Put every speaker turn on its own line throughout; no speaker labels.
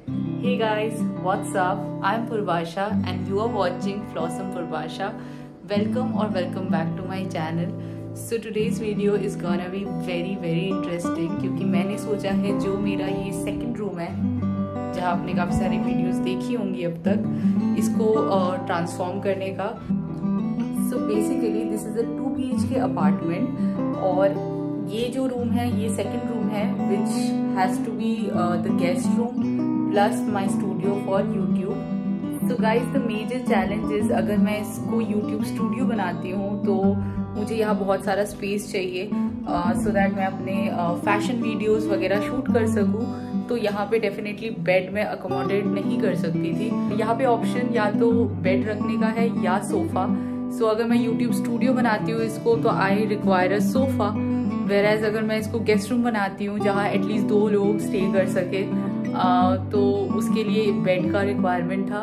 Hey guys, what's up? I'm Purvasha and you are watching Flossom Purvasha. Welcome back to my channel. So today's video is gonna be very interesting क्योंकि मैंने सोचा है जो मेरा ये second room है जहाँ आपने काफ़ी सारी वीडियोस देखी होंगी अब तक, इसको ट्रांसफॉर्म करने का। So basically this is a 2 BHK apartment और ये जो रूम है ये सेकंड रूम है which has to be the guest room plus my studio for YouTube. So guys the major challenge is अगर मैं इसको यूट्यूब स्टूडियो बनाती हूँ तो मुझे यहाँ बहुत सारा स्पेस चाहिए सो दैट मैं अपने फैशन वीडियोस वगैरह शूट कर सकूँ। तो यहाँ पे डेफिनेटली बेड में अकोमोडेट नहीं कर सकती थी। यहाँ पे ऑप्शन या तो बेड रखने का है या सोफा। सो अगर मैं यूट्यूब स्टूडियो बनाती हूँ इसको तो आई रिक्वायर अ सोफा, वेराज अगर मैं इसको गेस्ट रूम बनाती हूँ जहाँ एटलीस्ट 2 लोग स्टे कर सके तो उसके लिए बेड का रिक्वायरमेंट था।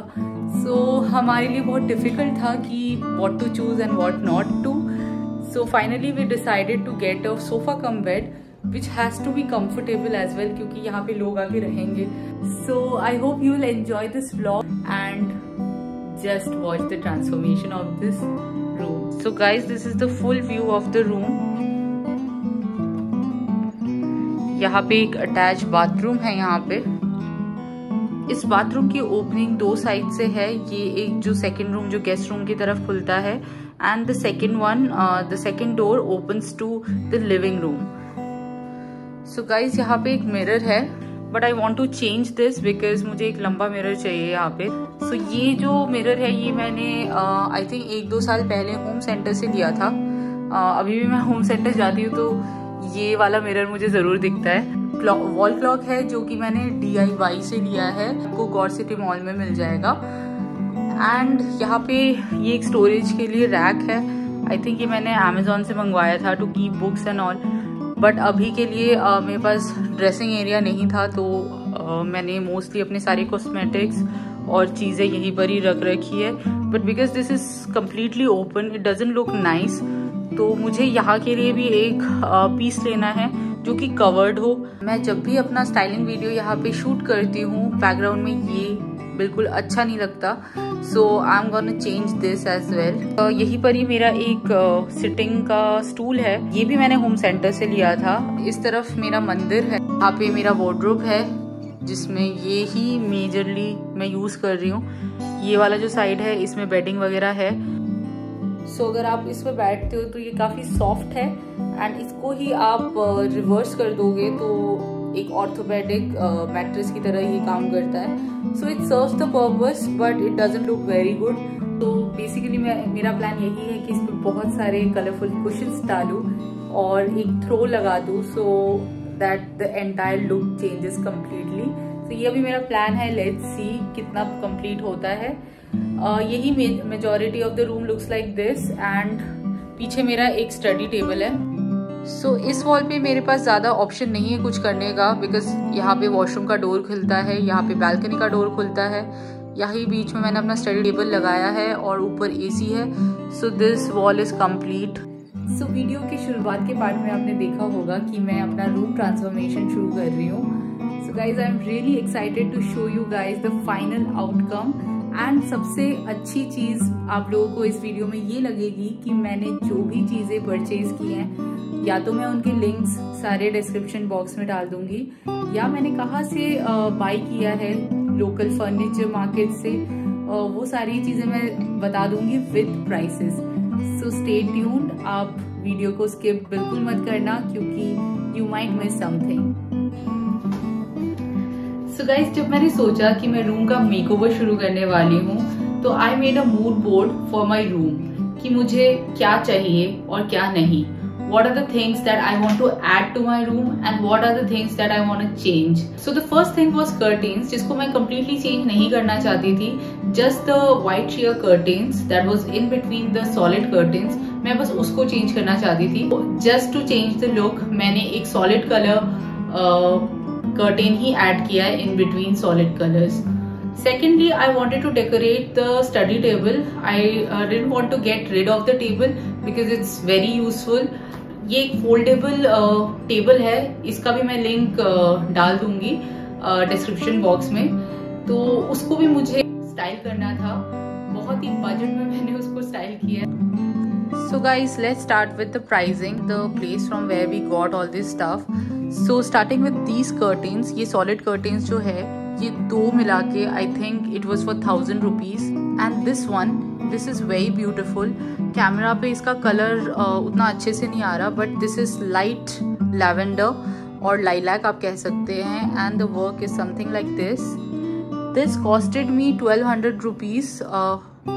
सो हमारे लिए बहुत डिफ़िकल्ट था कि what to choose and what not to. So finally we decided to get a sofa cum bed which has to be comfortable as well क्योंकि यहाँ पे लोग आके रहेंगे। So I hope you will enjoy this vlog and just watch the transformation of this room. So guys this is the full view of the room. यहाँ पे एक attach bathroom है। यहाँ पे इस बाथरूम की ओपनिंग 2 साइड से है। ये एक जो सेकंड रूम जो गेस्ट रूम की तरफ खुलता है and the second door opens to the living room. So guys यहाँ पे एक मिरर है but I want to change this because मुझे एक लंबा मिरर चाहिए यहाँ पे। सो ये जो मिरर है ये मैंने आई थिंक 1-2 साल पहले होम सेंटर से लिया था। अभी भी मैं होम सेंटर जाती हूँ तो ये वाला मिरर मुझे जरूर दिखता है। वॉल क्लॉक है जो कि मैंने DIY से लिया है, आपको गौर सिटी मॉल में मिल जाएगा। एंड यहाँ पे ये एक स्टोरेज के लिए रैक है। आई थिंक ये मैंने अमेजोन से मंगवाया था to keep books and all, but अभी के लिए मेरे पास ड्रेसिंग एरिया नहीं था तो मैंने मोस्टली अपने सारे कॉस्मेटिक्स और चीज़ें यहीं पर ही रख रखी है। But because this is completely open it doesn't look nice, तो मुझे यहाँ के लिए भी एक पीस लेना है जो कि कवर्ड हो। मैं जब भी अपना स्टाइलिंग वीडियो यहाँ पे शूट करती हूँ बैकग्राउंड में ये बिल्कुल अच्छा नहीं लगता। So I am gonna change this as well. यहीं पर ही मेरा एक सिटिंग का स्टूल है, ये भी मैंने होम सेंटर से लिया था। इस तरफ मेरा मंदिर है, यहाँ पे मेरा वार्डरोब है जिसमें ये ही मेजरली मैं यूज कर रही हूँ। ये वाला जो साइड है इसमें बेडिंग वगैरह है। सो अगर आप इस पर बैठते हो तो ये काफ़ी सॉफ्ट है एंड इसको ही आप रिवर्स कर दोगे तो एक ऑर्थोपेडिक मैट्रेस की तरह ये काम करता है। So it serves the purpose but it doesn't look very good. तो बेसिकली मेरा प्लान यही है कि इस पर बहुत सारे कलरफुल कुशन्स डालूँ और एक थ्रो लगा दूँ so that the entire look changes completely. तो ये अभी मेरा प्लान है, लेट्स सी कितना कंप्लीट होता है। यही majority of the room looks like this and पीछे मेरा एक स्टडी टेबल है। सो इस वॉल पे मेरे पास ज़्यादा ऑप्शन नहीं है कुछ करने का बिकॉज यहाँ पे वॉशरूम का डोर खुलता है, यहाँ पे बालकनी का डोर खुलता है, यही बीच में मैंने अपना स्टडी टेबल लगाया है और ऊपर AC है। So this wall is complete. So video के शुरुआत के पार्ट में आपने देखा होगा कि मैं अपना रूम ट्रांसफॉर्मेशन शुरू कर रही हूँ। So guys I am really excited to show you guys the final outcome. And सबसे अच्छी चीज़ आप लोगों को इस वीडियो में ये लगेगी कि मैंने जो भी चीज़ें परचेज की हैं या तो मैं उनके लिंक्स सारे डिस्क्रिप्शन बॉक्स में डाल दूंगी या मैंने कहाँ से बाई किया है लोकल फर्नीचर मार्केट से, वो सारी चीज़ें मैं बता दूंगी with prices. So stay tuned, आप वीडियो को स्किप बिल्कुल मत करना क्योंकि you might miss something. So guys जब मैंने सोचा कि मैं रूम का मेकओवर शुरू करने वाली हूँ तो I made a mood board for my room कि मुझे क्या चाहिए और क्या नहीं। What are the things that I want to add to my room and what are the things that I want to change? So the first thing was curtains, जिसको मैं completely change नहीं करना चाहती थी। Just the white sheer curtains that was in between the solid curtains, मैं बस उसको change करना चाहती थी। Just to change the look, मैंने एक solid color curtain ही add किया है in between solid colors. Secondly, I wanted to decorate the study table. I didn't want to get rid of the table because it's very useful. ये एक foldable table है, इसका भी मैं link डाल दूंगी। डिस्क्रिप्शन बॉक्स में, तो उसको भी मुझे स्टाइल करना था। बहुत ही बजट में मैंने उसको स्टाइल किया। So guys, let's start with the pricing, the place from where we got all this stuff. So starting with these curtains, ये solid curtains जो है ये दो मिला के I think it was for 1000 rupees. And this one, this is very beautiful. Camera पे इसका colour उतना अच्छे से नहीं आ रहा, but this is light lavender और lilac आप कह सकते हैं, and the work is something like this. This costed me 1200 rupees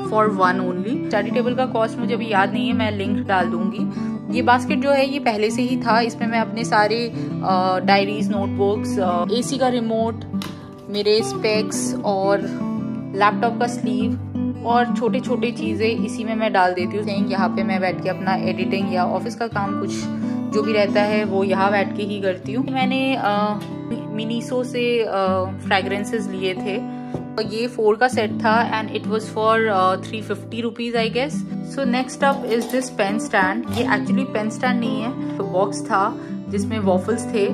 for one only. Study table का कॉस्ट मुझे अभी याद नहीं है, मैं लिंक डाल दूंगी। ये बास्केट जो है ये पहले से ही था, इसमें मैं अपने सारे डायरीज, नोटबुक्स, एसी का रिमोट, मेरे स्पेक्स और लैपटॉप का स्लीव और छोटे छोटे चीज़ें इसी में मैं डाल देती हूँ। यहाँ पे मैं बैठ के अपना एडिटिंग या ऑफिस का काम कुछ जो भी रहता है वो यहाँ बैठ के ही करती हूँ। मैंने मिनीसो से फ्रेग्रेंसेस लिए थे, ये 4 का सेट था and it was for 350 rupees I guess. So next up is this pen stand. ये एक्चुअली पेन स्टैंड नहीं है, तो बॉक्स था जिसमें वॉफल्स थे,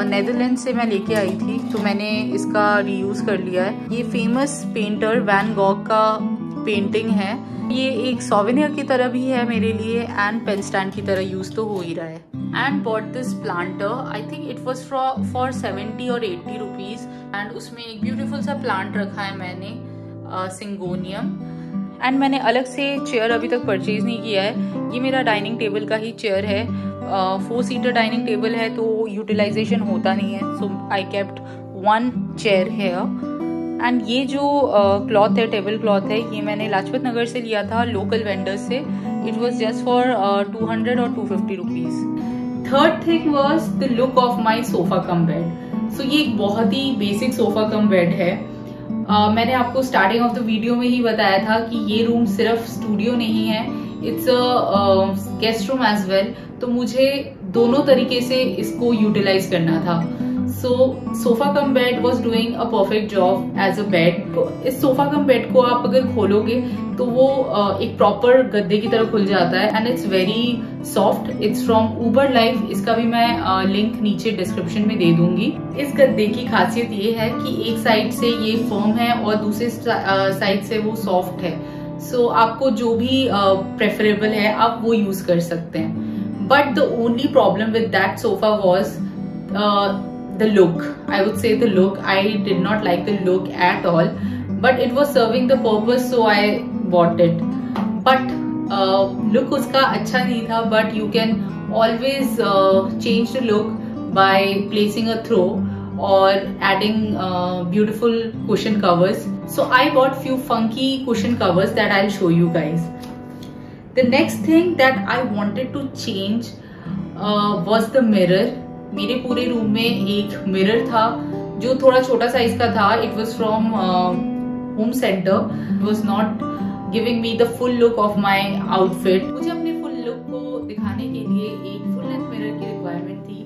नेदरलैंड से मैं लेके आई थी, तो मैंने इसका रीयूज कर लिया है। ये फेमस पेंटर वैन गॉग का पेंटिंग है। ये एक सोवेनियर की तरह भी है मेरे लिए एंड पेन स्टैंड की तरह यूज तो हो ही रहा है। And bought this planter, I think it was for 70 और 80 रुपीज एंड उसमें एक ब्यूटीफुल सा प्लांट रखा है मैंने, सिंगोनियम। एंड मैंने अलग से चेयर अभी तक परचेज नहीं किया है, ये मेरा डाइनिंग टेबल का ही चेयर है। 4 सीटर डाइनिंग टेबल है तो यूटिलाइजेशन होता नहीं है, so I kept 1 chair here. And ये जो क्लॉथ है, टेबल क्लॉथ है, ये मैंने लाजपत नगर से लिया था लोकल वेंडर से। इट वॉज जस्ट फॉर 200 और 250 rupees. Third thing was the look of my sofa cum bed. So ये एक बहुत ही बेसिक सोफा कम बेड है। मैंने आपको स्टार्टिंग ऑफ द वीडियो में ही बताया था कि ये रूम सिर्फ स्टूडियो नहीं है, it's a guest room as well, तो मुझे दोनों तरीके से इसको यूटिलाइज करना था। So sofa cum bed was doing a perfect job as a bed. तो इस सोफा कम बेड को आप अगर खोलोगे तो वो एक प्रॉपर गद्दे की तरह खुल जाता है and it's very soft. It's from Uber life, इसका भी मैं लिंक नीचे डिस्क्रिप्शन में दे दूंगी। इस गद्दे की खासियत ये है कि एक साइड से ये फर्म है और दूसरे साइड से वो सॉफ्ट है। सो आपको जो भी प्रेफरेबल है आप वो यूज कर सकते हैं। But the only problem with that sofa was the look. I would say the look. I did not like the look at all, but it was serving the purpose, so I bought it. But look उसका अच्छा नहीं था, but you can always change the look by placing a throw or adding beautiful cushion covers. So I bought few funky cushion covers that I'll show you guys. The next thing that I wanted to change was the mirror. मेरे पूरे room में एक mirror था जो थोड़ा छोटा size का था। It was from Home Centre. It was not giving me the full look of my outfit. मुझे अपने फुल लुक को दिखाने के लिए एक फुल लेंथ मिरर की रिक्वायरमेंट थी,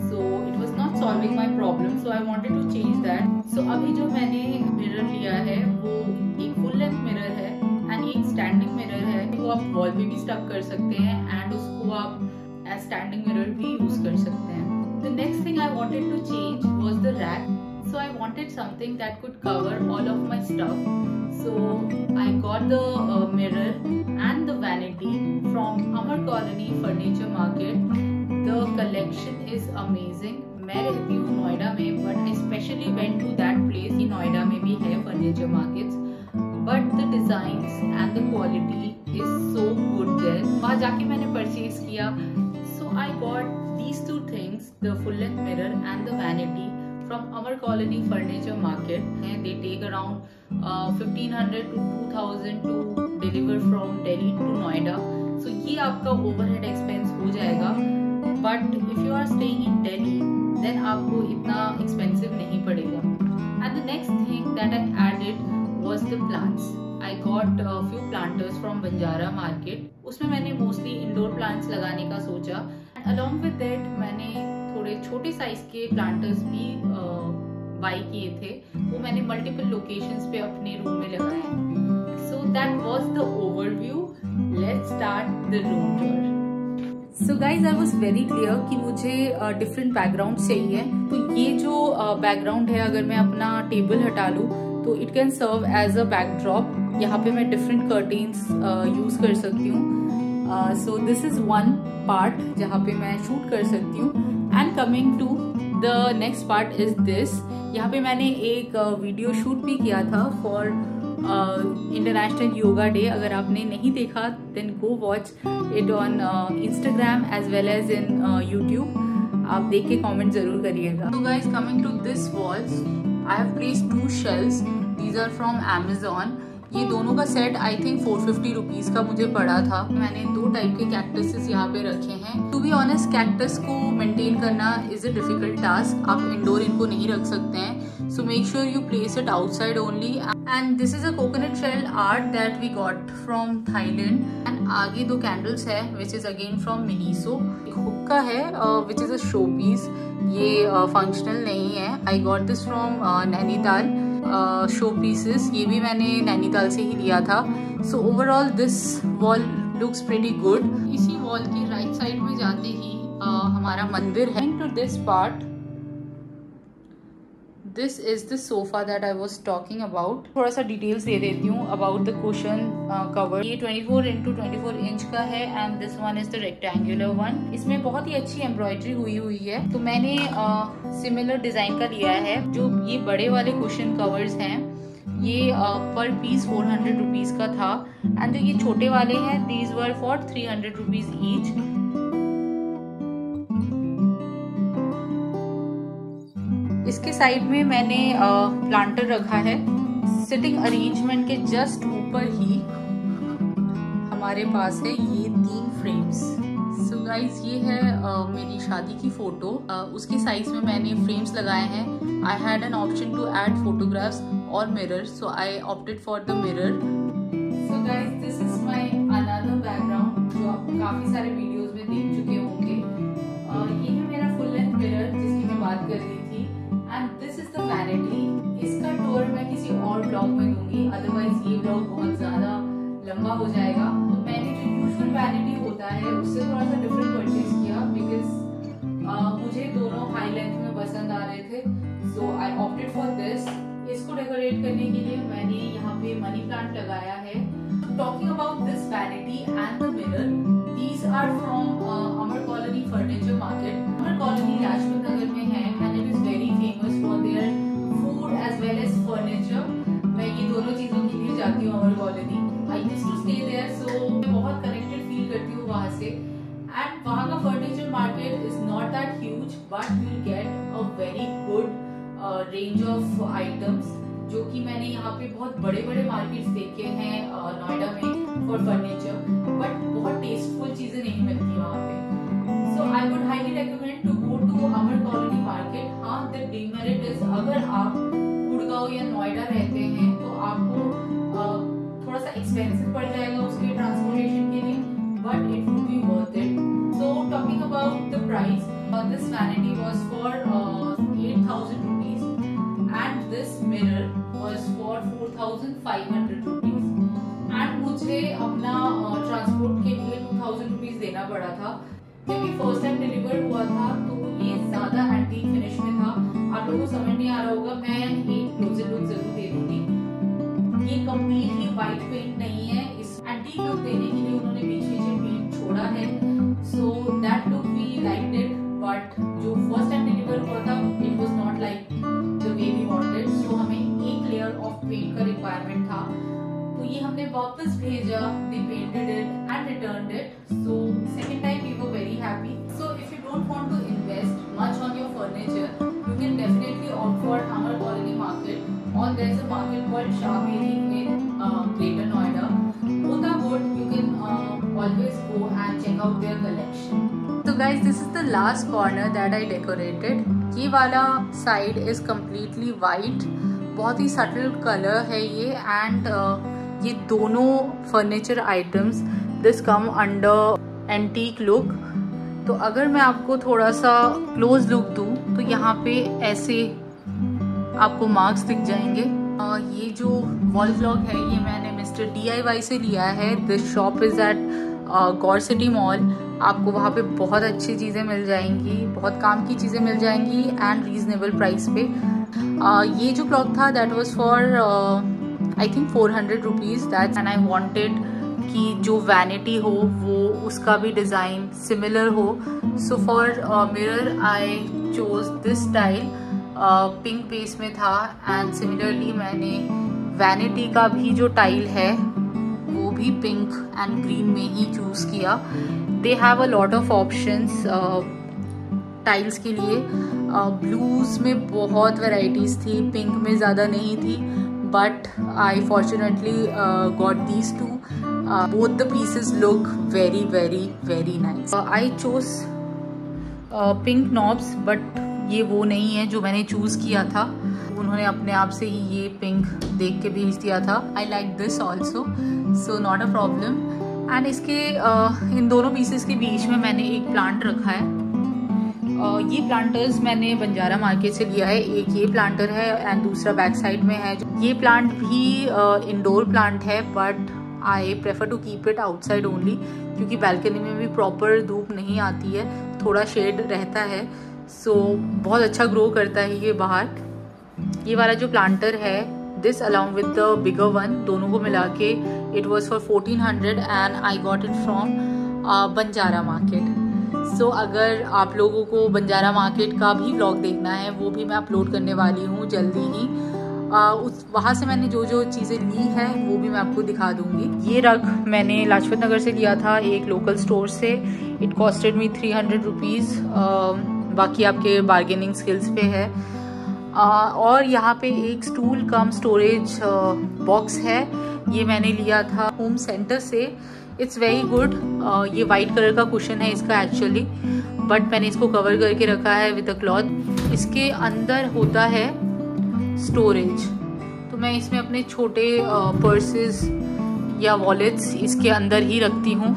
so it was not solving my problem, so I wanted to change that. So अभी जो मैंने मिरर लिया है वो एक फुल लेंथ मिरर है एंड एक स्टैंडिंग मिरर है। वो आप वॉल पे भी स्टक कर सकते हैं एंड उसको आप एज स्टैंडिंग मिरर भी यूज कर सकते हैं। The next thing I wanted to change was the rack. So I wanted something that could cover all of my stuff. So I got the mirror and the vanity from Amar Colony Furniture Market. The collection is amazing. मैं रहती हूँ नोएडा में, but I specially went to that place. कि नोएडा में भी है furniture markets, but the designs and the quality is so good there. वहाँ जाके मैंने purchase किया. So I got these two things, the full length mirror and the vanity from Amar Colony Furniture Market, and they take around 1500 to 2000 to deliver from Delhi to Noida. So ये आपका overhead expense हो जाएगा, but if you are staying in Delhi then आपको इतना expensive नहीं पड़ेगा। And the next thing that I added was the plants. I got a few planters from Banjara Market. उसमें मैंने mostly indoor plants लगाने का सोचा। Along with that मैंने थोड़े छोटे साइज के planters भी बाई किए थे, वो मैंने multiple locations पे अपने रूम में लगाए। So that was the overview. Let's start the room tour. So guys I was very clear कि मुझे डिफरेंट बैकग्राउंड चाहिए। तो ये जो बैकग्राउंड है, अगर मैं अपना टेबल हटा लूँ तो it can serve as a backdrop. यहाँ पे मैं डिफरेंट कर्टेन्स यूज कर सकती हूँ। So this is one part जहाँ पे मैं शूट कर सकती हूँ। And coming to the next part is this. यहाँ पे मैंने एक वीडियो शूट भी किया था फॉर इंटरनेशनल योगा डे। अगर आपने नहीं देखा then go watch it on Instagram as well as in YouTube. आप देख के कमेंट जरूर करिएगा। तो guys coming to this walls, I have placed 2 shells. These are from Amazon। ये दोनों का सेट आई थिंक 450 रुपीज का मुझे पड़ा था। मैंने 2 टाइप के कैक्टसेस यहाँ पे रखे हैं। टू बी ऑनेस्ट, कैक्टस को मेंटेन करना इज अ डिफिकल्ट टास्क। आप इंडोर इनको नहीं रख सकते हैं। So make sure you place it outside only. And this is a coconut shell art that we got from Thailand. And आगे 2 candles है which is again from Miniso. हुक्का है which is a show piece. ये functional नहीं है। I got this from Nainital. Show pieces ये भी मैंने नैनीताल से ही लिया था। सो overall this wall looks pretty good. इसी वॉल के राइट साइड में जाते ही हमारा मंदिर है। To this part, this is the sofa that I was talking about. थोड़ा सा डिटेल्स दे देती हूँ अबाउट द कुशन कवर। ये 24x24 इंच का है and this one is the rectangular one. इसमें बहुत ही अच्छी एम्ब्रॉयडरी हुई है। तो मैंने सिमिलर डिजाइन का लिया है। जो ये बड़े वाले कुशन कवर्स हैं ये पर पीस 400 रुपीज का था। एंड जो ये छोटे वाले हैं these were for 300 rupees each. इसके साइड में मैंने प्लांटर रखा है। सिटिंग अरेंजमेंट के जस्ट ऊपर ही हमारे पास है ये 3 फ्रेम्स। सो गाइज ये है मेरी शादी की फोटो। उसके साइज में मैंने फ्रेम्स लगाए हैं। I had an option to add photographs और mirror, so I opted for the mirror. So guys this is my another background जो आप काफी सारे वीडियोस में देख चुके होंगे। ये है मेरा फुल लेंथ मिरर जिसकी मैं बात कर रही थी। And this is the vanity. इसका टूर मैं किसी और ब्लॉग में दूंगी, अदरवाइज ये ब्लॉग बहुत ज्यादा लंबा हो जाएगा। तो मैंने जो यूजुअल वैनिटी होता है उससे थोड़ा सा डिफरेंट परचेज किया बिकॉज मुझे दोनों हाई लेंथ में पसंद आ रहे थे। सो आई ऑप्टेड फॉर दिस। इसको डेकोरेट करने के लिए मैंने यहाँ पे मनी प्लांट लगाया है। Talking about this vanity and the mirror, these are from Amar Colony furniture market. Amar Colony Lajpat Nagar में है and it is very famous for their food as well as furniture. मैं ये दोनों चीजों के लिए जाती हूँ Amar Colony. I used to stay there, so मैं बहुत कनेक्टेड फील करती हूँ वहाँ से। एंड वहाँ का furniture market is not that huge but you get a very good range of items, जो कि मैंने यहाँ पे बहुत बड़े बड़े मार्केट्स देखे हैं नोएडा में फॉर फर्नीचर, बट बहुत टेस्टफुल चीजें नहीं मिलती वहाँ पे। So I would highly recommend to go to Amar Colony market. हाँ, द डिमेरिट इज अगर आप गुड़गांव या नोएडा रहते हैं तो आपको थोड़ा सा एक्सपेंसिव पड़ जाएगा उसके ट्रांसपोर्टेशन के लिए, but it would be worth it. So talking about the price, this vanity was for 8,000 rupees and this mirror was for 4,500 rupees and मुझे अपना ट्रांसपोर्ट के लिए 2,000 rupees देना पड़ा था। जब ये फर्स्ट टाइम डिलीवर हुआ था तो ये ज्यादा एंटीक फिनिश में था। आप लोगों को समझ नहीं आ रहा होगा, मैं एक क्लोजर लुक जरूर दे दूंगी। ये कम्प्लीटली व्हाइट पेंट नहीं है। इस एंटीक लुक देने के लिए उन्होंने बीच बीच पेंट छोड़ा है। So that look we liked it, but जो फर्स्ट टाइम डिलीवर हुआ था it was not like the way we wanted. So हमें एक लेयर ऑफ पेंट का रिक्वायरमेंट था, तो ये हमने वापस भेजा। They painted it and returned it. So second time we were very happy. So if you don't want to invest much on your furniture, you can definitely opt for Amar Colony Market, or there is a market called Shahmeri in Greater Noida. Both are good. You can always go and check out their collection. So guys, this is the last corner that I decorated. ये वाला side is completely white. बहुत ही subtle color है ये, and ये दोनों furniture items this come under antique look. तो अगर मैं आपको थोड़ा सा क्लोज लुक दूं तो यहाँ पे ऐसे आपको मार्क्स दिख जाएंगे। ये जो वॉल क्लॉक है ये मैंने मिस्टर DIY से लिया है। This shop is at Gaur City Mall आपको वहाँ पे बहुत अच्छी चीज़ें मिल जाएंगी, बहुत काम की चीज़ें मिल जाएंगी एंड रीजनेबल प्राइस पे। ये जो क्लॉक था that was for I think 400 rupees that, and I wanted कि जो वैनिटी हो वो उसका भी डिज़ाइन सिमिलर हो। So for mirror I chose this style, pink base में था एंड सिमिलरली मैंने वैनिटी का भी जो टाइल है वो भी पिंक एंड ग्रीन में ही चूज़ किया। They have a lot of options tiles के लिए। ब्लूज में बहुत वैरायटीज़ थी, पिंक में ज़्यादा नहीं थी, but I fortunately got these two. Both the pieces look very very very nice. I chose pink knobs, but ये वो नहीं है जो मैंने चूज़ किया था, उन्होंने अपने आप से ही ये पिंक देख के भेज दिया था। I like this also, so not a problem. And इसके इन दोनों पीसेस के बीच में मैंने एक प्लांट रखा है। ये प्लांटर्स मैंने बंजारा मार्केट से लिया है, एक ये प्लांटर है एंड दूसरा बैक साइड में है। ये प्लांट भी इंडोर प्लांट है, but I prefer to keep it outside only, क्योंकि बैल्कनी में भी प्रॉपर धूप नहीं आती है, थोड़ा शेड रहता है, सो बहुत अच्छा ग्रो करता है ये बाहर। ये वाला जो प्लांटर है, this along with the bigger one, दोनों को मिला के it was for 1400 and I got it from Banjara market. So अगर आप लोगों को बंजारा मार्केट का भी व्लॉग देखना है, वो भी मैं अपलोड करने वाली हूँ जल्दी ही। वहाँ से मैंने जो जो चीज़ें ली है वो भी मैं आपको दिखा दूँगी। ये रग मैंने लाजपत नगर से लिया था, एक लोकल स्टोर से। It costed me 300 rupees. बाकी आपके बार्गेनिंग स्किल्स पे है। और यहाँ पे एक स्टूल कम स्टोरेज बॉक्स है, ये मैंने लिया था होम सेंटर से। It's very good. ये वाइट कलर का कुशन है इसका एक्चुअली, बट मैंने इसको कवर करके रखा है विद अ क्लॉथ। इसके अंदर होता है स्टोरेज, तो मैं इसमें अपने छोटे पर्सेस या वॉलेट्स इसके अंदर ही रखती हूँ।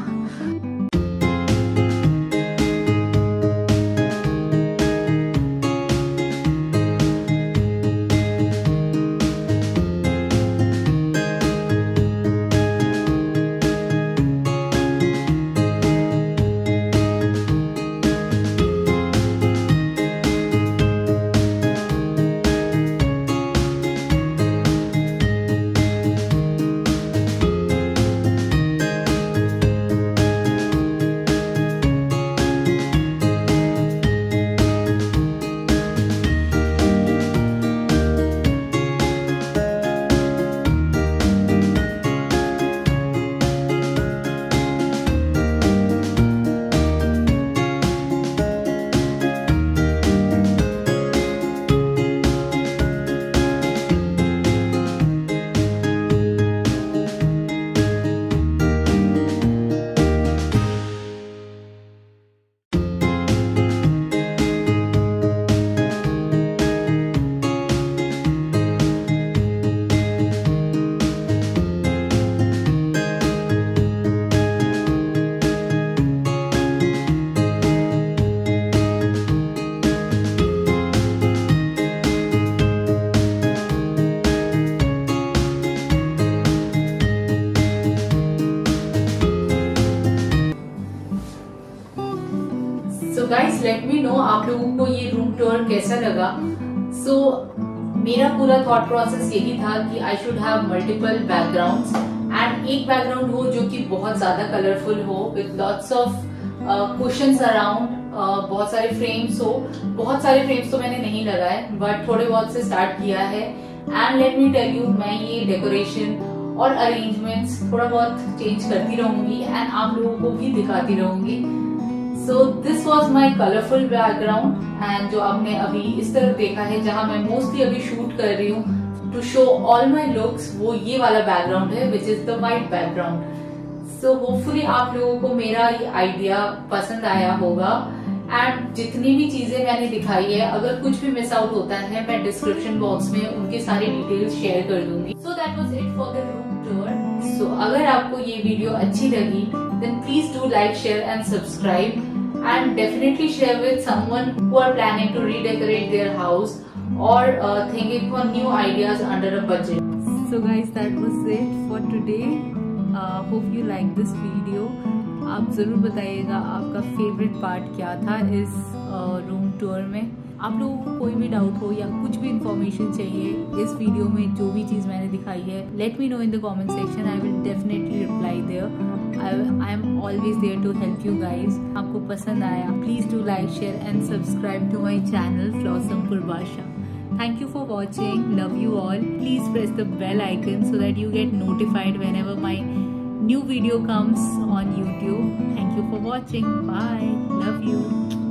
So guys let me no आप लोगों को ये रूम टूर कैसा लगा। सो मेरा पूरा थॉट प्रोसेस यही था कि I should have multiple backgrounds and एक बैकग्राउंड हो जो कि बहुत ज्यादा कलरफुल हो with lots of cushions around, बहुत सारे फ्रेम्स हो। बहुत सारे फ्रेम्स तो मैंने नहीं लगाए बट थोड़े बहुत से स्टार्ट किया है। And let me tell you, मैं ये डेकोरेशन और अरेंजमेंट्स थोड़ा बहुत चेंज करती रहूंगी एंड आप लोगों को भी दिखाती रहूंगी। So this was my colourful background and जो आपने अभी इस तरफ देखा है जहां मैं मोस्टली अभी शूट कर रही हूँ to show all my looks, वो ये वाला बैकग्राउंड है which is the white background. So hopefully आप लोगों को मेरा ये आइडिया पसंद आया होगा एंड जितनी भी चीजें मैंने दिखाई है, अगर कुछ भी मिस आउट होता है मैं डिस्क्रिप्शन बॉक्स में उनके सारे डिटेल्स शेयर कर दूंगी। So that was it for the room tour. So अगर आपको ये वीडियो अच्छी लगी then please do like, share and subscribe and definitely share with someone who are planning to redecorate their house or thinking for new ideas under a budget. So guys, that was it for today. Hope you like this video. आप ज़रूर बताइएगा आपका favourite part क्या था इस room tour में। आप लोगों को कोई भी डाउट हो या कुछ भी इंफॉर्मेशन चाहिए इस वीडियो में जो भी चीज़ मैंने दिखाई है, let me know in the comment section. I will definitely reply there. I am always there to help you guys. आपको पसंद आया please do like, share and subscribe to my channel Flossom Purvasha. Thank you for watching. Love you all. Please press the bell icon so that you get notified whenever my new video comes on YouTube. Thank you for watching. Bye. Love you.